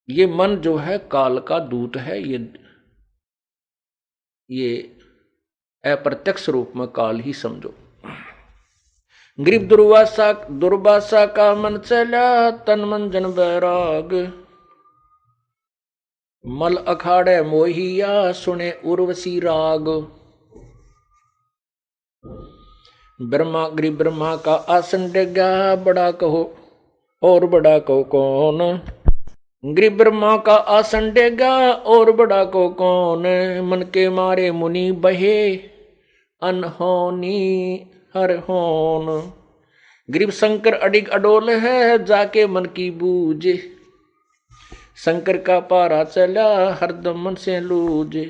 ये मन जो है काल का दूत है। ये अप्रत्यक्ष रूप में काल ही समझो। ग्रीब दुर्वासा दुर्वासा का मन चला, तन मन जन बैराग। मल अखाड़े मोहिया, सुने उर्वशी राग। ब्रह्मा का आसन डेगा, बड़ा कहो और बड़ा को कौन। ग्रीब ब्रह्मा का आसन डेगा और बड़ा को कौन। मन के मारे मुनि बहे, अनहोनी हर होन। ग्रीब शंकर अडिग अडोल है, जाके मन की बूझे। शंकर का पारा चला, हरदम मन से लूझे।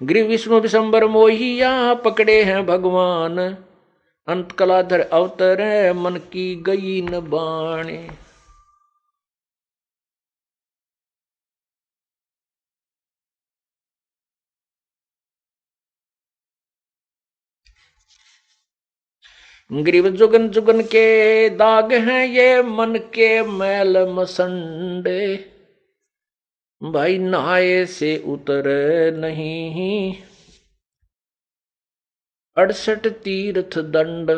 ग्रीव विष्णु विशंबर मोहिया, पकड़े हैं भगवान। अंत कलाधर अवतरे, मन की गई न बाणे। ग्रीव जुगन जुगन के दाग हैं, ये मन के मैल मसंडे। भाई नहाए से उतर नहीं, 68 तीर्थ दंड।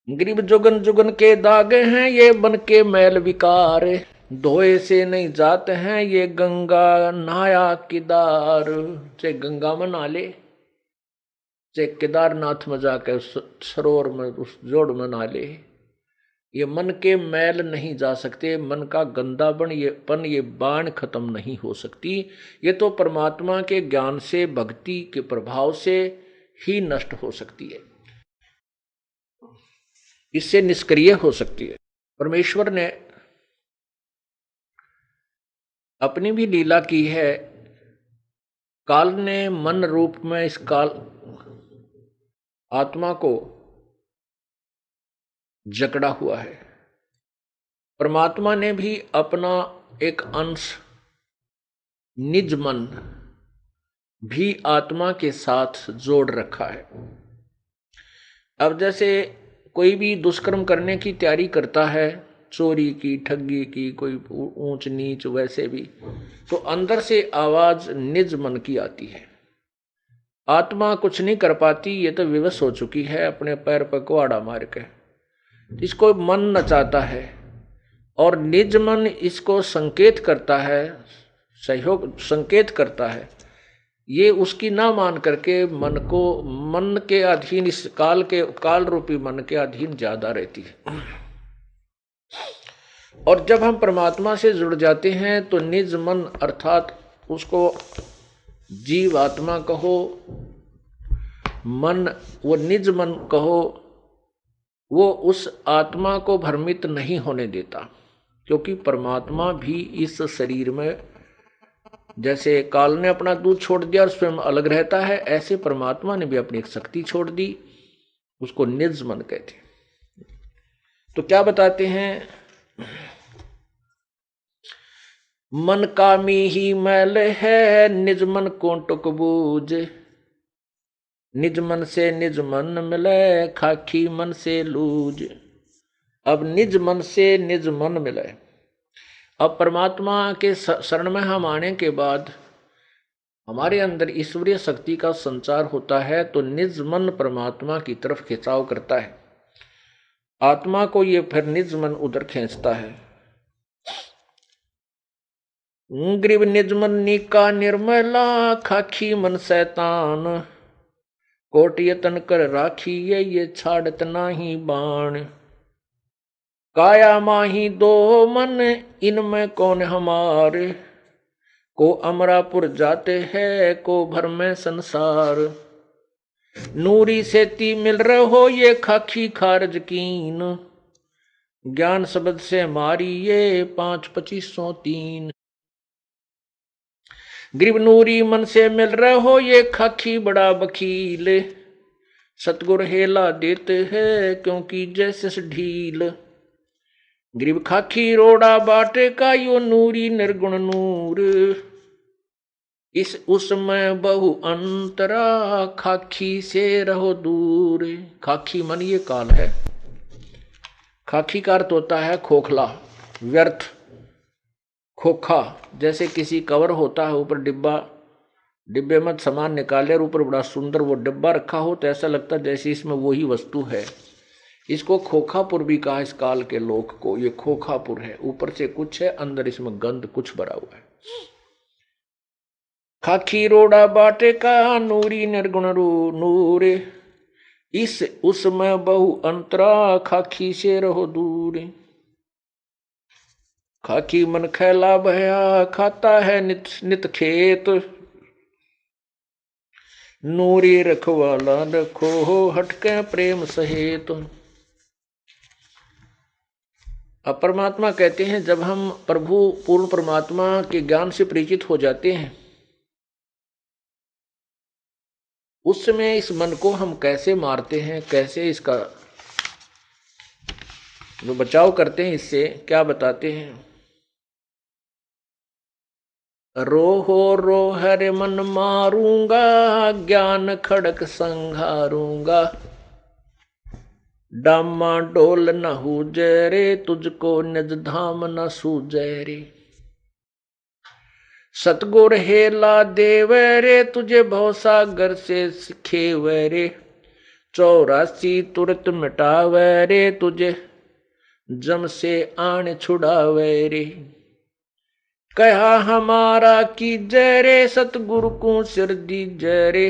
ग्रीब जुगन जुगन के दाग हैं, ये मन के मैल विकार। धोए से नहीं जाते हैं, ये गंगा नहाया केदार। चाहे गंगा में नहा ले, चाहे केदारनाथ में जाकर उस सरोवर में उस जोड़ में नहा ले, ये मन के मैल नहीं जा सकते। मन का गंदापन ये बाण खत्म नहीं हो सकती। ये तो परमात्मा के ज्ञान से, भक्ति के प्रभाव से ही नष्ट हो सकती है, इससे निष्क्रिय हो सकती है। परमेश्वर ने अपनी भी लीला की है। काल ने मन रूप में इस काल आत्मा को जकड़ा हुआ है। परमात्मा ने भी अपना एक अंश निज मन भी आत्मा के साथ जोड़ रखा है। अब जैसे कोई भी दुष्कर्म करने की तैयारी करता है, चोरी की, ठगी की, कोई ऊंच नीच, वैसे भी तो अंदर से आवाज निज मन की आती है। आत्मा कुछ नहीं कर पाती, ये तो विवश हो चुकी है अपने पैर पर कुहाड़ा मार के। इसको मन नचाता है और निज मन इसको संकेत करता है, सहयोग संकेत करता है। ये उसकी ना मान करके मन के अधीन, इस काल रूपी मन के अधीन ज्यादा रहती है। और जब हम परमात्मा से जुड़ जाते हैं तो निज मन अर्थात उसको जीव आत्मा कहो, मन वो निज मन कहो, वो उस आत्मा को भ्रमित नहीं होने देता। क्योंकि परमात्मा भी इस शरीर में, जैसे काल ने अपना दूध छोड़ दिया और स्वयं अलग रहता है, ऐसे परमात्मा ने भी अपनी एक शक्ति छोड़ दी, उसको निज मन कहते। तो क्या बताते हैं, मन कामी ही मैल है, निज मन को टुक बूझ। निज मन से निज मन मिले, खाकी मन से लूज। अब निज मन से निज मन मिले। अब परमात्मा के शरण में हम आने के बाद हमारे अंदर ईश्वरीय शक्ति का संचार होता है, तो निज मन परमात्मा की तरफ खिंचाव करता है। आत्मा को ये फिर निज मन उधर खींचता है। ग्रीव निज मन नीका निर्मला, खाखी मन शैतान। कोट यतन कर राखी, ये छाड़त नाही बाण। काया माही दो मन, इनमें कौन हमारे। को अमरापुर जाते हैं, को भर में संसार। नूरी सेती मिल रहो, ये खाखी खारज कीन। ज्ञान शब्द से मारी, ये 5-2503। ग्रीव नूरी मन से मिल रहो, ये खाखी बड़ा वकील। सतगुर हेला देते हैं, क्योंकि जैसे ढील। ग्रीव खाखी रोड़ा बाटे का, यो नूरी निर्गुण नूर। इस उसमें बहु अंतरा, खाखी से रहो दूर। खाखी मन ये काल है। खाकी का अर्थ होता है खोखला, व्यर्थ, खोखा। जैसे किसी कवर होता है, ऊपर डिब्बे में सामान निकाले और ऊपर बड़ा सुंदर वो डिब्बा रखा हो, तो ऐसा लगता है जैसे इसमें वही वस्तु है। इसको खोखापुर भी कहा इस काल के लोक को। ये खोखापुर है, ऊपर से कुछ है, अंदर इसमें गंध कुछ भरा हुआ है। खाखी रोड़ा बाटे का नूरी निर्गुण नूर, इस उसमें बहु अंतरा खाखी से रहो दूर। खाकी मन खैला भया खाता है नित नित खेत, नूरी रखवाला रखो हो हटके प्रेम सहेत। अब परमात्मा कहते हैं जब हम प्रभु पूर्ण परमात्मा के ज्ञान से परिचित हो जाते हैं, उस समय इस मन को हम कैसे मारते हैं, कैसे इसका जो बचाव करते हैं, इससे क्या बताते हैं। रोहो रो हरे मन मारूंगा, ज्ञान खड़क संघारूंगा, डामा डोल न हुजे रे, तुझको निज धाम न सूझे रे। सतगुर हेला देव रे, तुझे भवसागर से सिखेवे रे, 84 तुरत मिटावे रे, तुझे जम से आन छुड़ावे रे। कहा हमारा की जय रे, सतगुरु को सिर दी जय रे,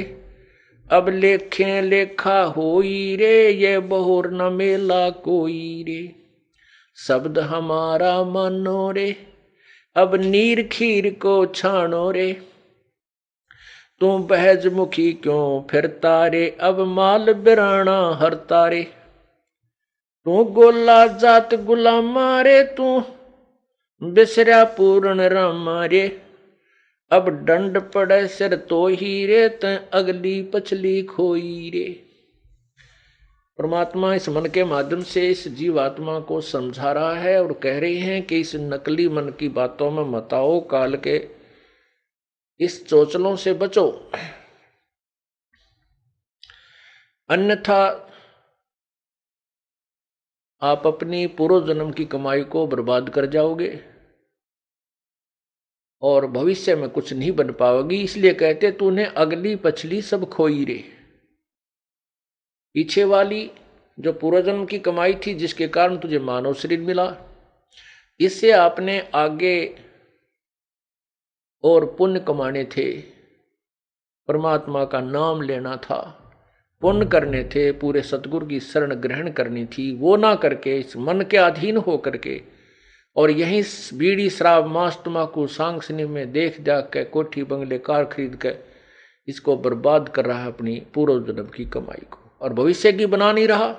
अब लेखे लेखा होई रे, ये बहुर न मेला कोई रे। शब्द हमारा मानो रे, अब नीर खीर को छानो रे, तू बहज मुखी क्यों फिरता रे, अब माल बिराना हरता रे। तू गोला जात गुलामा रे, तू बिसरा पूर्ण रामा रे, अब दंड पड़े सिर तो ही रे, त अगली पछली खोई रे। परमात्मा इस मन के माध्यम से इस जीवात्मा को समझा रहा है और कह रही हैं कि इस नकली मन की बातों में मत आओ, काल के इस चोचलों से बचो, अन्यथा आप अपनी पूर्व जन्म की कमाई को बर्बाद कर जाओगे और भविष्य में कुछ नहीं बन पाओगी। इसलिए कहते तूने अगली पछली सब खोई रे। पीछे वाली जो पूर्व जन्म की कमाई थी, जिसके कारण तुझे मानव शरीर मिला, इससे आपने आगे और पुण्य कमाने थे, परमात्मा का नाम लेना था, पुण्य करने थे, पूरे सतगुरु की शरण ग्रहण करनी थी, वो ना करके इस मन के अधीन हो करके और यही बीड़ी शराब मांस तम्बाकू सांग सिनेमा में देख जाग के कोठी बंगले कार खरीद के इसको बर्बाद कर रहा है, अपनी पूर्व जन्म की कमाई को, और भविष्य की बना नहीं रहा।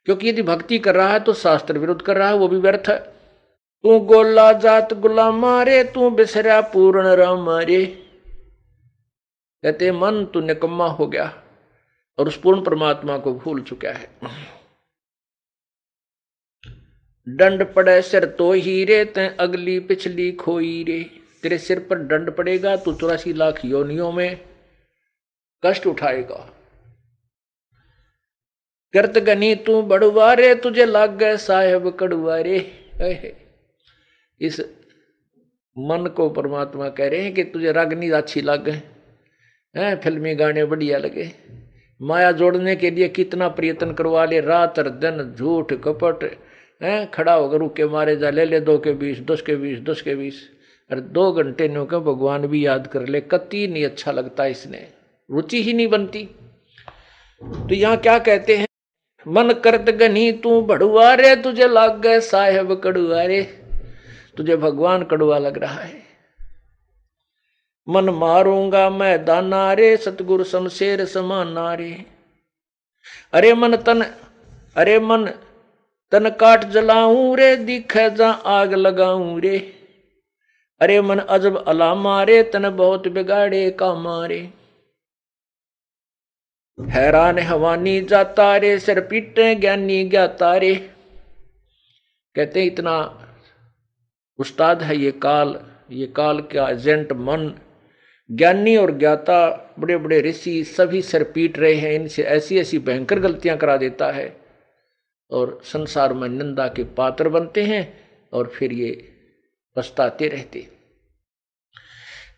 क्योंकि यदि भक्ति कर रहा है तो शास्त्र विरुद्ध कर रहा है, वो भी व्यर्थ है। तू गोला जात गुलामा रे, तू बिसरा पूर्ण रामा रे। कहते मन तू निकम्मा हो गया और उस पूर्ण परमात्मा को भूल चुका है। दंड पड़े सिर तो ही रे, ते अगली पिछली खोई रे। तेरे सिर पर दंड पड़ेगा, तू 84 लाख योनियों में कष्ट उठाएगा। करत गनी तू बड़ुआ रे, तुझे लाग गए साहेब कड़ुआ रे। इस मन को परमात्मा कह रहे हैं कि तुझे रागनी अच्छी लग गए, फिल्मी गाने बढ़िया लगे, माया जोड़ने के लिए कितना प्रयत्न करवा ले, रात और दिन झूठ कपट, खड़ा होकर रुके मारे जा, ले 2 के 20, 10 के 20, 10 के 20, और 2 घंटे नो के भगवान भी याद कर ले, कति नहीं अच्छा लगता, इसने रुचि ही नहीं बनती। तो यहाँ क्या कहते हैं, मन करत गनी तू बड़ुआ रे, तुझे लाग गए साहेब कड़ुआ रे। तुझे भगवान कड़ुआ लग रहा है। मन मारूंगा मैं दाना रे, सतगुरु शमशेर समाना रे। अरे मन तन काट जलाऊं रे, दिखे जा आग लगाऊं रे। अरे मन अजब अलामा रे, तन बहुत बिगाड़े का मारे। हैरान हवानी जाता रे, सिर पीटे ज्ञानी ज्ञाता रे। कहते इतना उस्ताद है ये काल का एजेंट मन। ज्ञानी और ज्ञाता बड़े बड़े ऋषि सभी सिर पीट रहे हैं, इनसे ऐसी ऐसी भयंकर गलतियां करा देता है। और संसार में निंदा के पात्र बनते हैं और फिर ये पछताते रहते।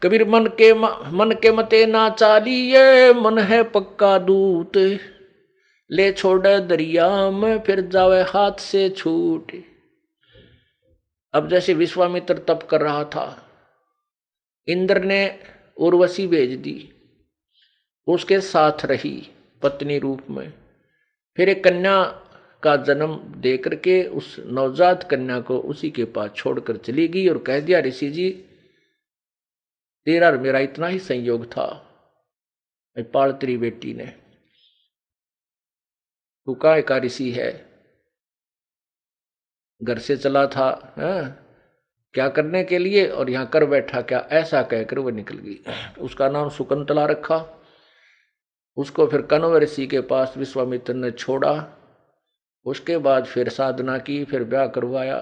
कबीर मन के मते ना चालिए, मन है पक्का दूत, ले छोड़े दरिया में फिर जावे हाथ से छूट। अब जैसे विश्वामित्र तप कर रहा था, इंद्र ने उर्वशी भेज दी, उसके साथ रही पत्नी रूप में, फिर एक कन्या का जन्म दे करके उस नवजात कन्या को उसी के पास छोड़कर चली गई और कह दिया, ऋषि जी तेरा और मेरा इतना ही संयोग था, मैं पाल तेरी बेटी ने, तू काय का ऋषि है, घर से चला था क्या करने के लिए और यहां कर बैठा क्या, ऐसा कहकर वह निकल गई। उसका नाम शकुंतला रखा। उसको फिर कण्व ऋषि के पास विश्वामित्र ने छोड़ा, उसके बाद फिर साधना की, फिर ब्याह करवाया।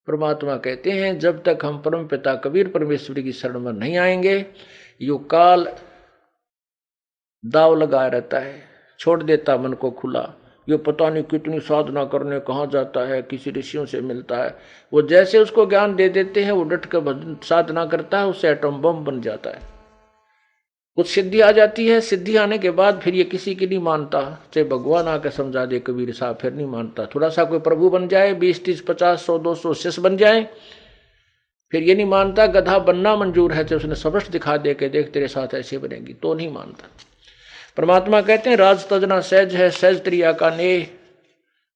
परमात्मा कहते हैं जब तक हम परम पिता कबीर परमेश्वरी की शरण में नहीं आएंगे, यो काल दाव लगाया रहता है, छोड़ देता मन को खुला। यो पता नहीं कितनी साधना करने कहाँ जाता है, किसी ऋषियों से मिलता है, वो जैसे उसको ज्ञान दे देते हैं वो डट कर साधना करता है, उससे एटम बम बन जाता है। कुछ सिद्धि आ जाती है, सिद्धि आने के बाद फिर ये किसी की नहीं मानता, चाहे भगवान आकर समझा दे कबीर साहब, फिर नहीं मानता। थोड़ा सा कोई प्रभु बन जाए, 20, 30, 50, 100, 200 शिष्य बन जाए, फिर ये नहीं मानता। गधा बनना मंजूर है, चाहे उसने सबश दिखा दे के देख तेरे साथ ऐसे बनेगी, तो नहीं मानता। परमात्मा कहते हैं राज तजना सहज है, सहज त्रिया का नेह,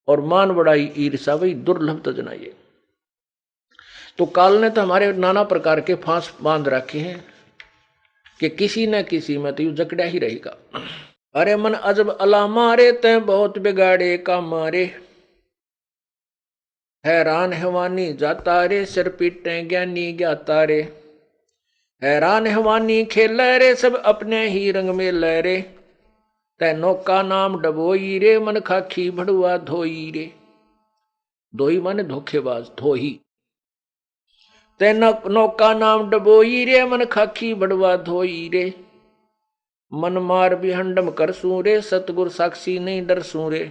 और मान बड़ाई ईर्षा वही दुर्लभ तजना। ये तो काल ने तो हमारे नाना प्रकार के फांस बांध रखे हैं कि किसी न किसी में तो यू जकड़ा ही रहेगा। अरे मन अजब अला मारे तय बहुत बिगाड़े का मारे, हैरान हैवानी जाता रे, सिर पीटे ज्ञानी ज्ञाता रे, हैरान हैवानी खेल रे, सब अपने ही रंग में लय रे, तै नौका नाम डबोई रे, मन खाखी भड़ुआ धोई रे। धोई माने धोखेबाज, धोही। तै नौका नाम डबोई रे, मन खाखी भड़ुआ धोई रे, मन मार बिहंडम कर सू रे, सतगुर साक्षी नहीं डर सू रे।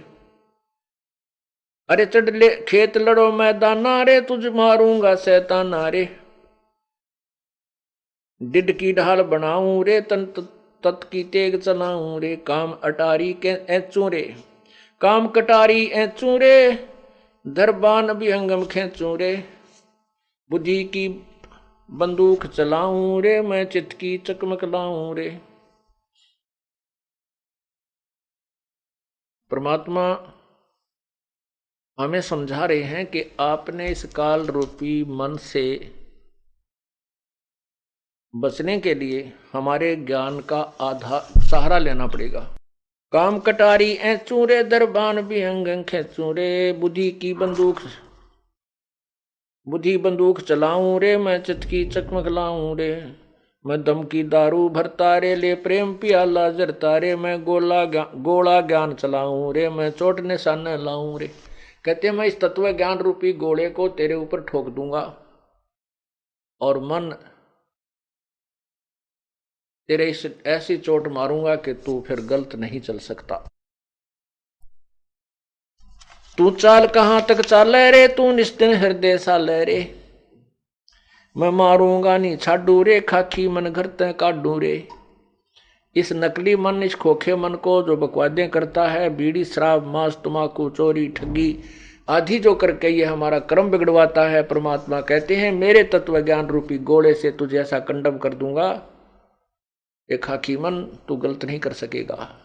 अरे चढ़ ले खेत लड़ो मैदाना रे, तुझ मारूंगा शैताना रे, डिड की ढाल बनाऊं रे, तन तत् की तेग चलाऊं रे, काम अटारी के ऐचू रे, काम कटारी ऐचू रे, दरबान अभिहंगम खेचू रे, बुद्धि की बंदूक चलाऊं रे, मैं चित की चकमक लाऊं रे। परमात्मा हमें समझा रहे हैं कि आपने इस काल रूपी मन से बचने के लिए हमारे ज्ञान का आधार सहारा लेना पड़ेगा। काम कटारी ऐचू रे, दरबान बिहंग खेचू रे, बुद्धि बंदूक चलाऊं रे, मैं चित की चकमक लाऊं रे, मैं दम की दारू भरता रे, ले प्रेम पियाला जरता रे, मैं गोला ज्ञान चलाऊं रे, मैं चोट निशान लाऊं रे। कहते मैं इस तत्व ज्ञान रूपी गोले को तेरे ऊपर ठोक दूंगा और मन तेरे इस ऐसी चोट मारूंगा कि तू फिर गलत नहीं चल सकता। तू चाल कहां तक चाले रे, तू निस्तिन हृदय साले रे, मैं मारूंगा नहीं छाडू रे, खाकी मन घर तय काडू रे। इस नकली मन, इस खोखे मन को जो बकवादें करता है, बीड़ी शराब मांस तम्बाकू चोरी ठगी आदि जो करके ये हमारा कर्म बिगड़वाता है, परमात्मा कहते हैं मेरे तत्व ज्ञान रूपी गोले से तुझे ऐसा कंडम कर दूंगा, एक खाकी मन तू गलत नहीं कर सकेगा।